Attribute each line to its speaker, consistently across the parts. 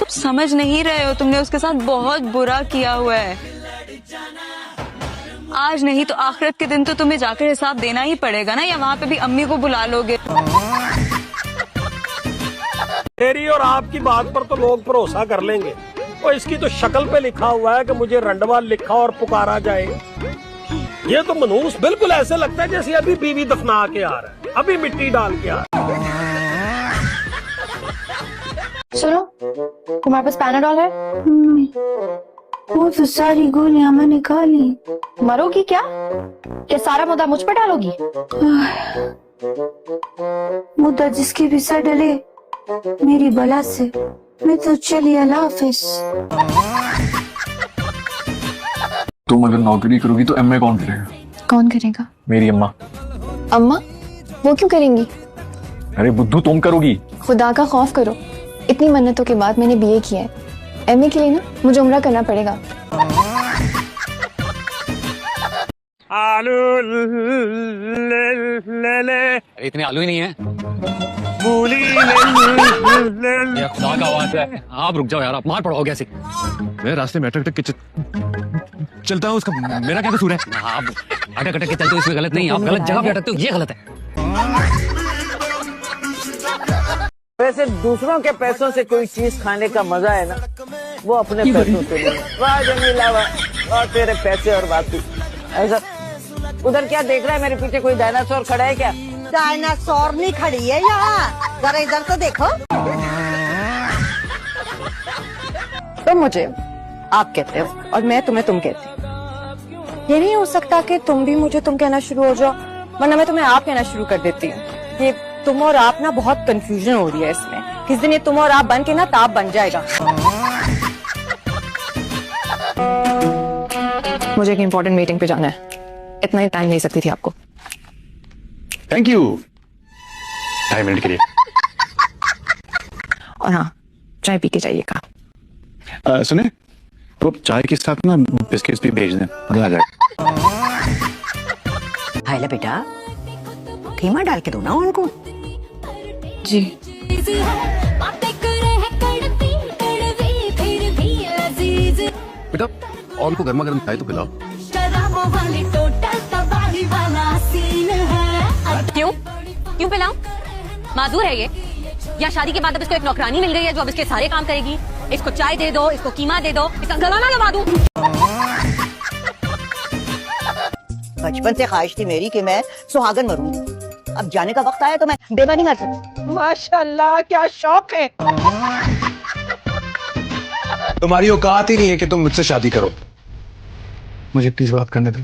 Speaker 1: तुम समझ नहीं रहे हो, तुमने उसके साथ बहुत बुरा किया हुआ है। आज नहीं तो आखिरत के दिन तो तुम्हें जाकर हिसाब देना ही पड़ेगा ना, या वहाँ पे भी अम्मी को बुला लोगे।
Speaker 2: मेरी और आपकी बात पर तो लोग भरोसा कर लेंगे, और इसकी तो शक्ल पे लिखा हुआ है कि मुझे रंडवा लिखा और पुकारा जाए। ये तो मनूस बिल्कुल ऐसे लगता है जैसे अभी बीवी दफना के आ रहा है, अभी मिट्टी डाल के आ रहा है।
Speaker 3: सुनो, तुम्हारे पास पैनाडॉल है?
Speaker 4: वो तो सारी गोलियां मैंने खा ली।
Speaker 3: मरोगी क्या? क्या सारा मुद्दा मुझ पर डालोगी?
Speaker 4: मुद्दा जिसके भी सर डले मेरी बला से। मैं तो चली, अल्लाह हाफिज।
Speaker 5: तुम अगर नौकरी करोगी तो एमए कौन करेगा?
Speaker 3: कौन करेगा?
Speaker 5: मेरी अम्मा।
Speaker 3: अम्मा? वो क्यों करेंगी?
Speaker 5: अरे बुद्धू, तुम करोगी।
Speaker 3: खुदा का खौफ करो, इतनी मन्नतों के बाद मैंने बीए किया है। एमए के लिए ना मुझे उम्रा करना पड़ेगा।
Speaker 2: आलू ले
Speaker 6: इतने आलू ही नहीं है।
Speaker 2: मूली
Speaker 6: ये खुदा का आवाज है। आप रुक जाओ यार, आप मार पड़ोगे ऐसे।
Speaker 5: मैं रास्ते में अटक के चलता हूँ, उसका मेरा क्या कसूर है?
Speaker 6: आप अटक अटक के चलते हो, इसमें गलत नहीं, आप गलत जगह पे अटकते हो, ये गलत है।
Speaker 7: वैसे दूसरों के पैसों से कोई चीज खाने का मजा है ना, वो अपने पैसों से नहीं। वाह जमीला वाह, और तेरे पैसे और बाकी ऐसा। उधर क्या देख रहा है? मेरे पीछे कोई डायनासोर खड़ा है क्या?
Speaker 8: डायनासोर नहीं खड़ी है यहाँ, जरा इधर तो देखो।
Speaker 9: तुम मुझे आप कहते हो और मैं तुम्हें तुम कहती हूँ। ये नहीं हो सकता कि तुम भी मुझे तुम कहना शुरू हो जाओ, वरना मैं तुम्हें आप कहना शुरू कर देती हूँ। ये तुम और आप ना बहुत कंफ्यूजन हो रही है इसमें। किस दिन ये तुम और आप बन के ना ताप बन जाएगा। मुझे एक इम्पोर्टेंट मीटिंग पे जाना है, इतना ही टाइम नहीं सकती थी आपको।
Speaker 5: Thank you. 2 मिनट के लिए।
Speaker 9: और हाँ, चाय पी के जाइएगा।
Speaker 5: सुने, तो चाय के साथ ना बिस्किट्स भी भेज दें, मजा आ जाएगा।
Speaker 8: हाय ला बेटा, खीमा डाल के दो ना उनको।
Speaker 9: जी।
Speaker 5: बेटा, और को गर्मा गर्म चाय तो पिलाओ।
Speaker 1: क्यों क्यों पिलाऊं? माजूर है ये, या शादी के बाद अब इसको एक नौकरानी मिल गई है जो अब इसके सारे काम करेगी? इसको चाय दे दो, इसको कीमा दे दो, इसका गला ना दबा दूं।
Speaker 8: बचपन से ख्वाहिश थी मेरी कि मैं सुहागन मरूंगी। अब जाने का वक्त आया तो मैं बेवा नहीं कर सकती।
Speaker 7: माशाल्लाह क्या शौक है।
Speaker 10: तुम्हारी औकात ही नहीं है कि तुम मुझसे शादी करो। मुझे प्लीज बात करने दो।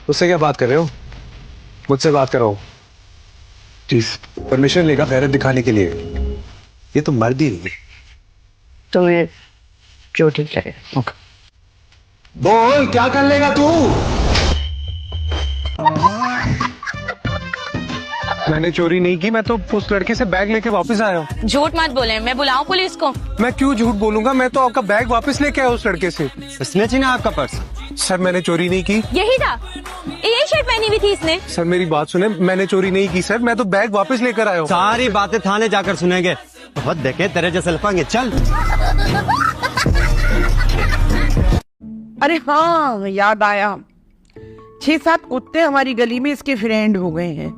Speaker 10: उससे क्या बात कर रहे हो? मुझसे बात करो प्लीज। परमिशन लेगा गैरत दिखाने के लिए। ये तो मर्द ही नहीं है।
Speaker 8: तुम्हें जो ठीक लगे।
Speaker 10: ओके। बोल, क्या कर लेगा तू? मैंने चोरी नहीं की, मैं तो उस लड़के से बैग लेके वापस आया हूँ।
Speaker 1: झूठ मत बोले, मैं बुलाऊं पुलिस को?
Speaker 10: मैं क्यों झूठ बोलूंगा? मैं तो आपका बैग वापस लेके आया उस लड़के से। इसने छीना आपका पर्स? सर मैंने चोरी नहीं की।
Speaker 1: यही था, यही शर्ट पहनी हुई थी इसने।
Speaker 10: सर मेरी बात सुने, मैंने चोरी नहीं की सर, मैं तो बैग वापस लेकर आया हूँ।
Speaker 11: सारी बातें थाने जाकर सुनेंगे। बहुत देखे तेरे जैसे लफांगे। चल।
Speaker 7: अरे हाँ, याद आया, 6-7 कुत्ते हमारी गली में इसके फ्रेंड हो गए हैं।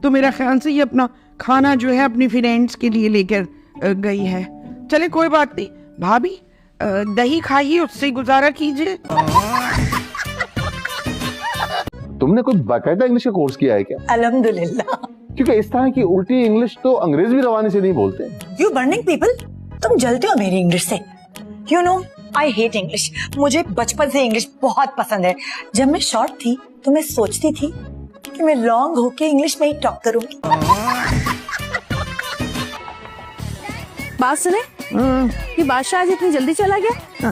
Speaker 7: तो मेरा ख्याल से ये अपना खाना जो है अपनी फ्रेंड्स के लिए लेकर गई है। चले कोई बात नहीं, भाभी दही खाइए, उससे गुजारा कीजिए।
Speaker 5: तुमने कोई बाकायदा इंग्लिश का कोर्स किया है क्या?
Speaker 8: अल्हम्दुलिल्लाह।
Speaker 5: क्योंकि इस तरह की उल्टी इंग्लिश तो अंग्रेज भी रवानी से नहीं बोलते।
Speaker 8: यू बर्निंग पीपल, तुम जलते हो मेरी इंग्लिश से। You know I hate English. मुझे बचपन से इंग्लिश बहुत पसंद है। जब मैं शॉर्ट थी तो मैं सोचती थी कि मैं लॉन्ग होके इंग्लिश में ही टॉक करूंगी।
Speaker 9: बात सुने, ये बादशाह आज इतनी जल्दी चला गया?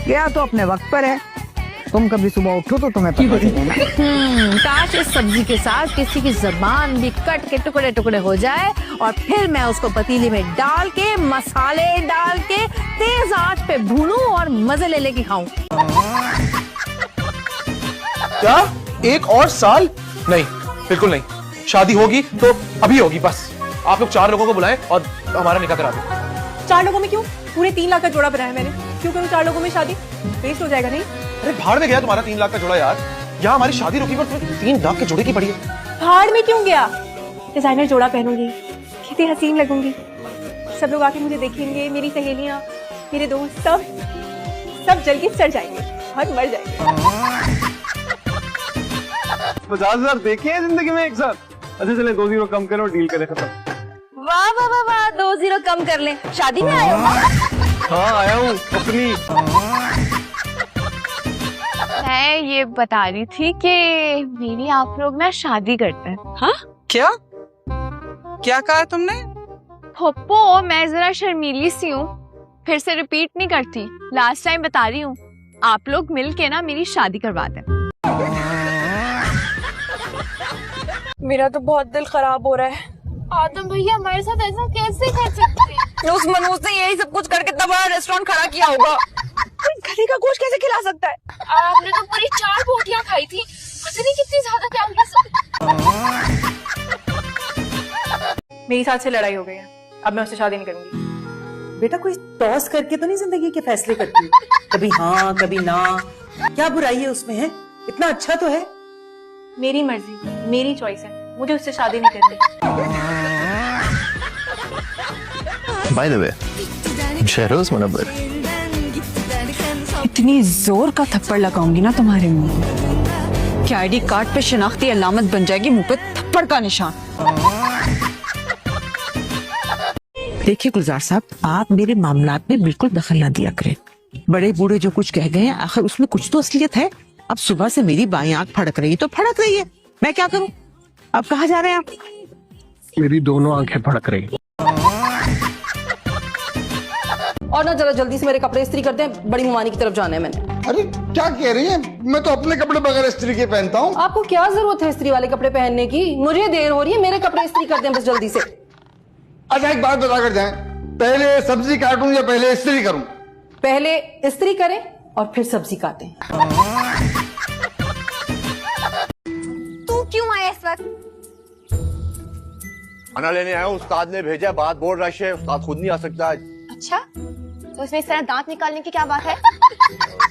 Speaker 7: गया तो अपने वक्त पर है। तुम कभी सुबह उठो तो तुम्हें पता चलेगा।
Speaker 9: काश इस सब्जी के साथ किसी की जबान भी कट के टुकड़े टुकड़े हो जाए और फिर मैं उसको पतीली में डाल के मसाले डाल के तेज आंच पे भूनूं और मजे ले लेके खाऊं।
Speaker 10: क्या 1 और साल? नहीं, बिल्कुल नहीं। शादी होगी तो अभी होगी बस। आप लोग 4 लोगों को बुलाएं और हमारा निकाह करा दो।
Speaker 1: 4 लोगों में क्यों? पूरे 3 लाख का जोड़ा बनाया मैंने, क्यों करूँ 4 लोगों में शादी? वेस्ट हो जाएगा नहीं?
Speaker 12: अरे भाड़ में गया तुम्हारा 3 लाख का जोड़ा यार। यहाँ हमारी शादी रुकी पर 3 लाख के जोड़े की पड़ी है।
Speaker 1: भाड़ में क्यों गया? डिजाइनर जोड़ा पहनूंगी, कितनी हसीन लगूंगी, सब लोग आके मुझे देखेंगे, मेरी सहेलियां, मेरे दोस्त, सब जल के सड़ जाएंगे और मर जाएंगे।
Speaker 12: 50,000 देखे हैं जिंदगी में एक साथ। अच्छा चले 2 0 कम करो, डील करें खत्म।
Speaker 1: वाह वाह वाह वाह, 2 0 कम कर ले। शादी में आया हूँ?
Speaker 12: हाँ आया हूँ अपनी।
Speaker 9: मैं ये बता रही थी कि मेरी आप लोग ना शादी करते हैं।
Speaker 7: हाँ क्या क्या कहा तुमने?
Speaker 9: पप्पो मैं जरा शर्मीली सी हूँ, फिर से रिपीट नहीं करती। लास्ट टाइम बता रही हूँ, आप लोग मिलके ना मेरी शादी करवा दें।
Speaker 1: मेरा तो बहुत दिल खराब हो रहा है।
Speaker 9: आदम भैया हमारे साथ ऐसा कैसे कर सकते हैं?
Speaker 1: उस मनोज ने यही सब कुछ करके इतना बड़ा रेस्टोरेंट खड़ा किया होगा। गधे का गोश्त कैसे खिला सकता है?
Speaker 9: आपने तो पूरी 4 बोटियां खाई थी, पता नहीं कितनी ज्यादा क्या खा सकते।
Speaker 1: मेरी साथ से लड़ाई हो गई है, अब मैं उससे शादी नहीं करूंगी।
Speaker 8: बेटा कोई टॉस करके तो नहीं जिंदगी के फैसले करती, कभी हाँ कभी ना, क्या बुराई है उसमें? है इतना अच्छा तो है।
Speaker 1: मेरी मर्जी, मेरी चॉइस है, मुझे उससे शादी नहीं करनी।
Speaker 12: By the way, Shehroz Munawar,
Speaker 8: इतनी जोर का थप्पड़ लगाऊंगी ना तुम्हारे मुंह कि आईडी कार्ड पे शनाख्ती अलामत बन जाएगी, मुंह पे थप्पड़ का निशान।
Speaker 7: देखिए गुलजार साहब, आप मेरे मामलात में बिल्कुल दखल ना दिया करें। बड़े बूढ़े जो कुछ कह गए हैं, आखिर उसमें कुछ तो असलियत है। अब सुबह से मेरी बाई आंख फड़क रही तो फड़क रही है, मैं क्या करूं? अब कहाँ जा रहे हैं आप?
Speaker 2: मेरी दोनों आंखें फड़क रही।
Speaker 8: और ना जरा जल्दी से मेरे कपड़े इस्त्री करते हैं, बड़ी मुमानी की तरफ जाना है मैंने।
Speaker 12: अरे क्या कह रही है? मैं तो अपने कपड़े बगैर इस्त्री के पहनता हूँ।
Speaker 8: आपको क्या जरूरत है इस्त्री वाले कपड़े पहनने की? मुझे देर हो रही है, मेरे कपड़े इस्त्री कर दें बस जल्दी से।
Speaker 12: अच्छा एक बात बता कर जाए, पहले सब्जी काटूं या पहले इस्त्री करूं?
Speaker 8: पहले इस्त्री करें और फिर सब्जी काटें।
Speaker 9: तू क्यों आया इस वक्त?
Speaker 12: खाना लेने आया हूँ, उस्ताद ने भेजा, बात बोल रश है, उस्ताद खुद नहीं आ सकता आज।
Speaker 9: अच्छा, तो इसमें इस तरह दांत निकालने की क्या बात है?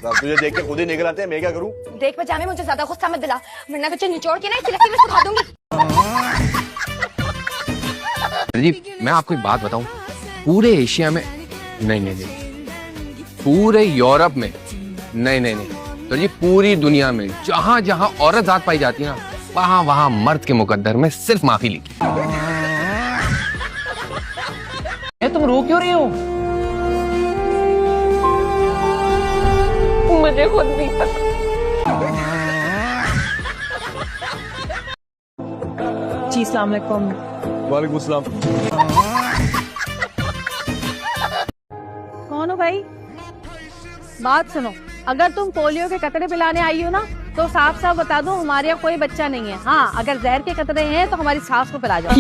Speaker 12: तुझे देख के खुद ही निकल आते हैं, मैं क्या करूं?
Speaker 9: देख पजामे, मुझे ज्यादा गुस्सा मत दिला, वरना तुझे निचोड़ के ना इस लकड़ी में सुखा दूंगी।
Speaker 5: जी मैं आपको एक बात बताऊं, पूरे एशिया में नहीं, पूरे यूरोप में नहीं, तो जी पूरी दुनिया में जहां जहां औरत जात पाई जाती है ना, वहां वहां मर्द के मुकद्दर में सिर्फ माफी लिखी।
Speaker 7: तुम रो क्यों रही हो?
Speaker 1: मुझे खुद नहीं पता। जी अस्सलाम वालेकुम।
Speaker 12: वालेकुम सलाम।
Speaker 1: कौन हो भाई? बात सुनो, अगर तुम पोलियो के कतरे पिलाने आई हो ना, तो साफ साफ बता दो हमारे यहाँ कोई बच्चा नहीं है। हाँ, अगर जहर के कतरे हैं तो हमारी सास को पिला जाओ।